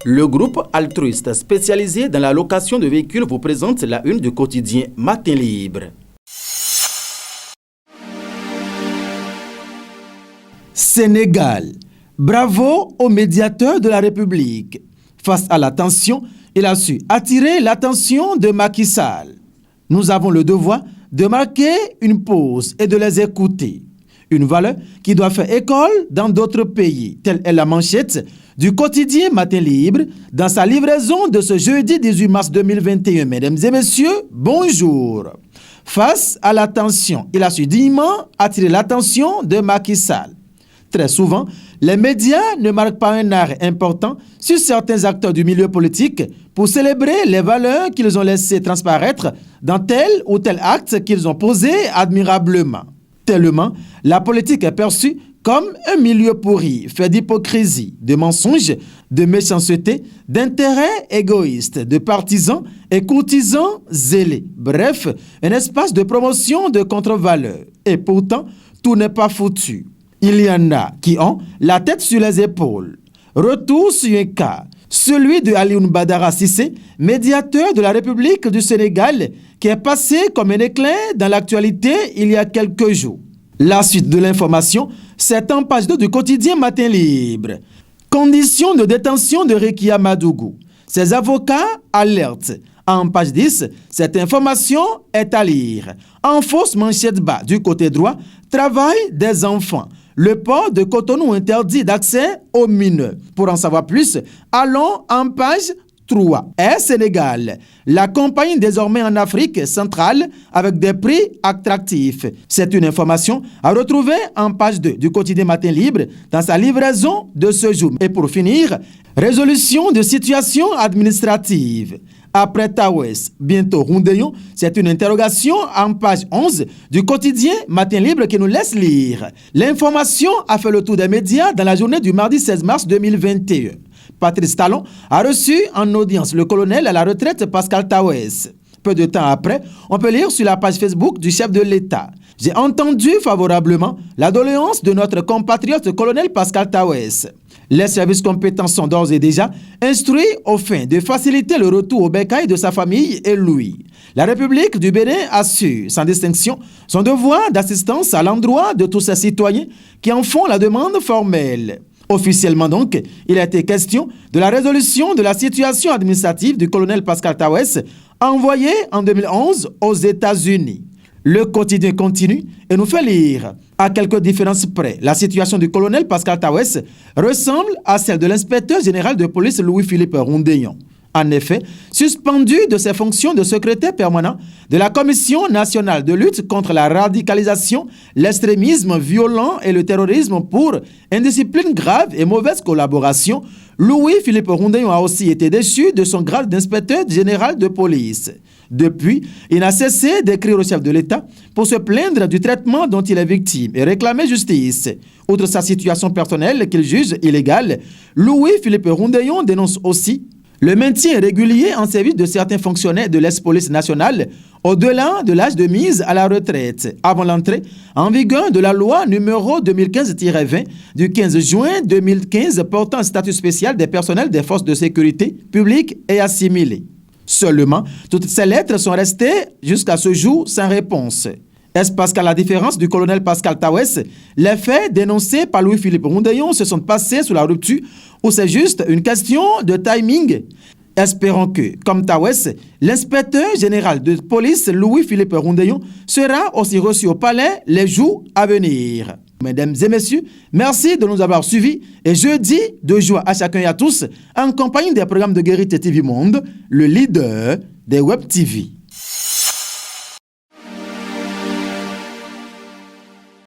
Le groupe altruiste spécialisé dans la location de véhicules vous présente la une du quotidien Matin Libre. Sénégal. Bravo au médiateur de la République. Face à la tension, il a su attirer l'attention de Macky Sall. Nous avons le devoir de marquer une pause et de les écouter. Une valeur qui doit faire école dans d'autres pays. Telle est la manchette du quotidien Matin Libre dans sa livraison de ce jeudi 18 mars 2021. Mesdames et messieurs, bonjour. Face à la tension, il a su dignement attirer l'attention de Macky Sall. Très souvent, les médias ne marquent pas un arrêt important sur certains acteurs du milieu politique pour célébrer les valeurs qu'ils ont laissées transparaître dans tel ou tel acte qu'ils ont posé admirablement. Tellement, la politique est perçue comme un milieu pourri, fait d'hypocrisie, de mensonges, de méchanceté, d'intérêts égoïstes, de partisans et courtisans zélés. Bref, un espace de promotion de contre-valeurs. Et pourtant, tout n'est pas foutu. Il y en a qui ont la tête sur les épaules. Retour sur un cas, celui de Alioune Badara Cissé, médiateur de la République du Sénégal, qui est passé comme un éclair dans l'actualité il y a quelques jours. La suite de l'information, c'est en page 2 du quotidien Matin Libre. Conditions de détention de Rekia Madougou. Ses avocats alertent. En page 10, cette information est à lire. En fausse manchette bas du côté droit, travail des enfants. Le port de Cotonou interdit d'accès aux mineurs. Pour en savoir plus, allons en page 3. Air Sénégal. La compagnie désormais en Afrique centrale avec des prix attractifs. C'est une information à retrouver en page 2 du quotidien Matin Libre dans sa livraison de ce jour. Et pour finir, résolution de situation administrative. Après Tawes, bientôt Roundéon, c'est une interrogation en page 11 du quotidien Matin Libre qui nous laisse lire. L'information a fait le tour des médias dans la journée du mardi 16 mars 2021. Patrice Talon a reçu en audience le colonel à la retraite Pascal Tawes. Peu de temps après, on peut lire sur la page Facebook du chef de l'État. J'ai entendu favorablement la doléance de notre compatriote colonel Pascal Tawes. Les services compétents sont d'ores et déjà instruits aux fins de faciliter le retour au bécail de sa famille et lui. La République du Bénin assure, sans distinction, son devoir d'assistance à l'endroit de tous ses citoyens qui en font la demande formelle. Officiellement donc, il a été question de la résolution de la situation administrative du colonel Pascal Tawes envoyé en 2011 aux États-Unis. Le quotidien continue et nous fait lire. À quelques différences près, la situation du colonel Pascal Tawes ressemble à celle de l'inspecteur général de police Louis-Philippe Roundéon. En effet, suspendu de ses fonctions de secrétaire permanent de la Commission nationale de lutte contre la radicalisation, l'extrémisme violent et le terrorisme pour indiscipline grave et mauvaise collaboration, Louis-Philippe Roundéon a aussi été déchu de son grade d'inspecteur général de police. Depuis, il n'a cessé d'écrire au chef de l'État pour se plaindre du traitement dont il est victime et réclamer justice. Outre sa situation personnelle qu'il juge illégale, Louis-Philippe Roundéon dénonce aussi le maintien régulier en service de certains fonctionnaires de l'ex-police nationale au-delà de l'âge de mise à la retraite, avant l'entrée en vigueur de la loi numéro 2015-20 du 15 juin 2015 portant statut spécial des personnels des forces de sécurité publiques et assimilés. Seulement, toutes ces lettres sont restées jusqu'à ce jour sans réponse. Est-ce parce qu'à la différence du colonel Pascal Tawes, les faits dénoncés par Louis-Philippe Roundéon se sont passés sous la rupture ou c'est juste une question de timing? Espérons que, comme Tawes, l'inspecteur général de police Louis-Philippe Roundéon sera aussi reçu au palais les jours à venir. Mesdames et messieurs, merci de nous avoir suivis et jeudi de joie à chacun et à tous en compagnie des programmes de Guérite TV Monde, le leader des Web TV.